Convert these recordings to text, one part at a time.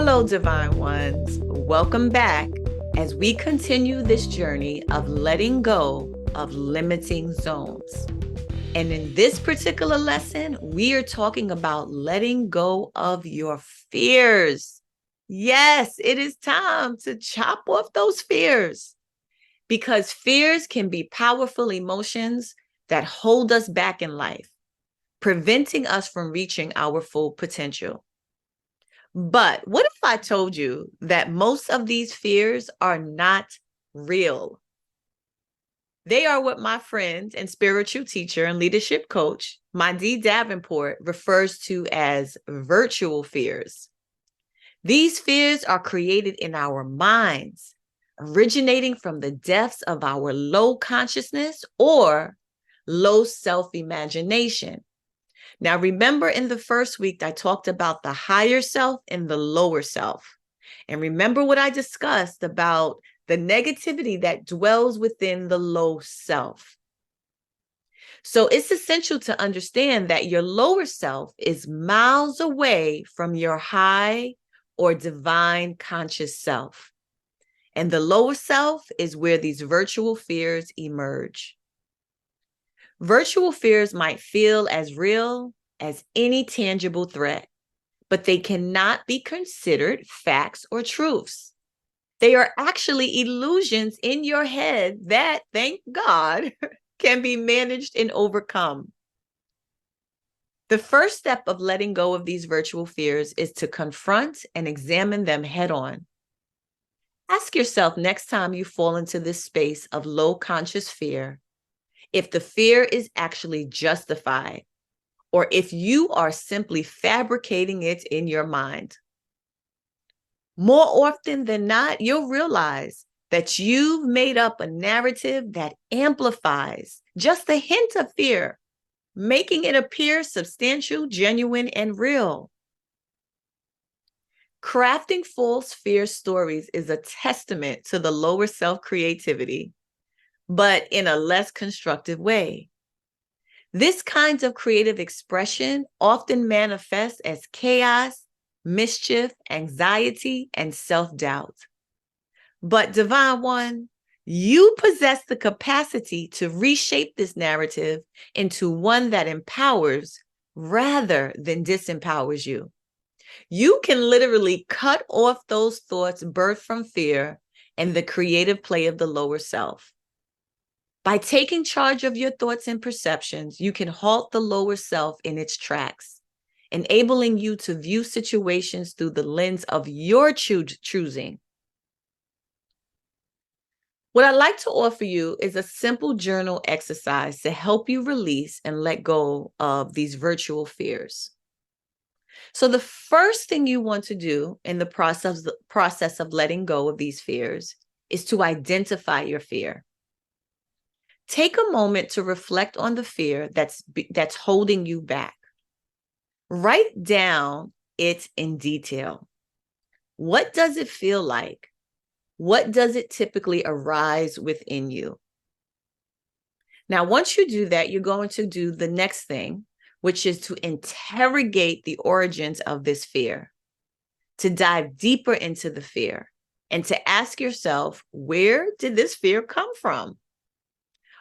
Hello, Divine Ones. Welcome back as we continue this journey of letting go of limiting zones. And in this particular lesson, we are talking about letting go of your fears. Yes, it is time to chop off those fears because fears can be powerful emotions that hold us back in life, preventing us from reaching our full potential. But what if I told you that most of these fears are not real? They are what my friend and spiritual teacher and leadership coach, Mandi Davenport, refers to as virtual fears. These fears are created in our minds, originating from the depths of our low consciousness or low self-imagination. Now, remember in the first week, I talked about the higher self and the lower self. And remember what I discussed about the negativity that dwells within the low self. So it's essential to understand that your lower self is miles away from your high or divine conscious self. And the lower self is where these virtual fears emerge. Virtual fears might feel as real as any tangible threat, but they cannot be considered facts or truths. They are actually illusions in your head that, thank God, can be managed and overcome. The first step of letting go of these virtual fears is to confront and examine them head on. Ask yourself next time you fall into this space of low conscious fear, if the fear is actually justified, or if you are simply fabricating it in your mind. More often than not, you'll realize that you've made up a narrative that amplifies just a hint of fear, making it appear substantial, genuine, and real. Crafting false fear stories is a testament to the lower self creativity, but in a less constructive way. This kind of creative expression often manifests as chaos, mischief, anxiety, and self-doubt. But Divine One, you possess the capacity to reshape this narrative into one that empowers rather than disempowers you. You can literally cut off those thoughts birthed from fear and the creative play of the lower self. By taking charge of your thoughts and perceptions, you can halt the lower self in its tracks, enabling you to view situations through the lens of your choosing. What I'd like to offer you is a simple journal exercise to help you release and let go of these virtual fears. So the first thing you want to do in the process of letting go of these fears is to identify your fear. Take a moment to reflect on the fear that's holding you back. Write down it in detail. What does it feel like? What does it typically arise within you? Now, once you do that, you're going to do the next thing, which is to interrogate the origins of this fear, to dive deeper into the fear, and to ask yourself, where did this fear come from?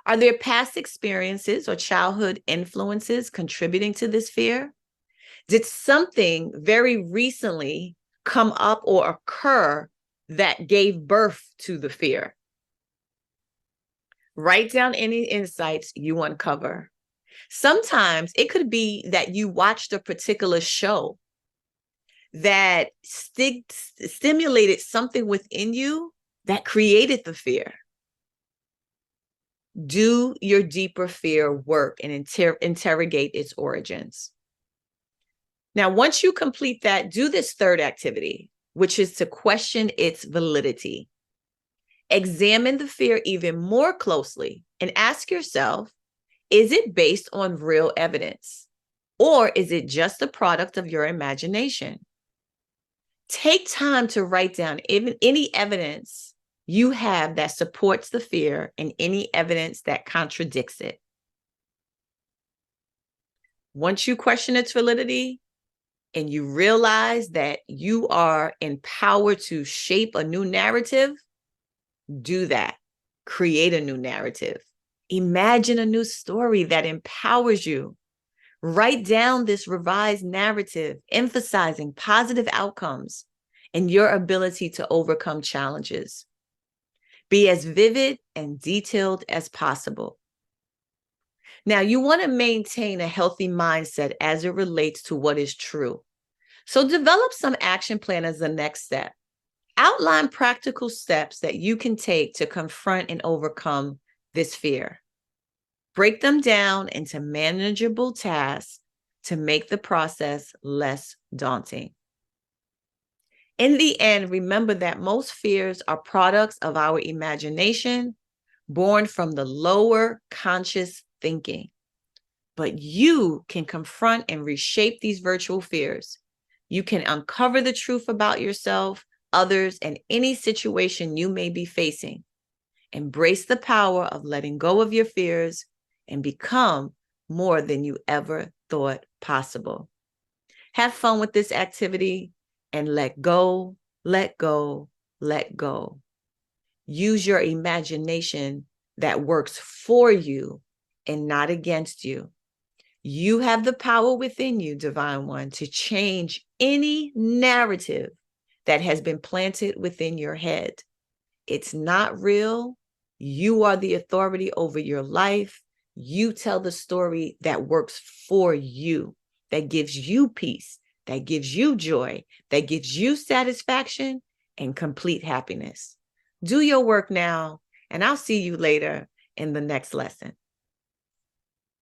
Are there past experiences or childhood influences contributing to this fear? Did something very recently come up or occur that gave birth to the fear? Write down any insights you uncover. Sometimes it could be that you watched a particular show that stimulated something within you that created the fear. Do your deeper fear work and interrogate its origins. Now, once you complete that, do this third activity, which is to question its validity. Examine the fear even more closely and ask yourself, is it based on real evidence? Or is it just a product of your imagination? Take time to write down any evidence you have that supports the fear and any evidence that contradicts it. Once you question its validity, and you realize that you are empowered to shape a new narrative, do that. Create a new narrative. Imagine a new story that empowers you. Write down this revised narrative, emphasizing positive outcomes and your ability to overcome challenges. Be as vivid and detailed as possible. Now, you want to maintain a healthy mindset as it relates to what is true. So develop some action plan as the next step. Outline practical steps that you can take to confront and overcome this fear. Break them down into manageable tasks to make the process less daunting. In the end, remember that most fears are products of our imagination, born from the lower conscious thinking. But you can confront and reshape these virtual fears. You can uncover the truth about yourself, others, and any situation you may be facing. Embrace the power of letting go of your fears and become more than you ever thought possible. Have fun with this activity and let go, let go, let go. Use your imagination that works for you and not against you. You have the power within you, Divine One, to change any narrative that has been planted within your head. It's not real. You are the authority over your life. You tell the story that works for you, that gives you peace, that gives you joy, that gives you satisfaction and complete happiness. Do your work now, and I'll see you later in the next lesson.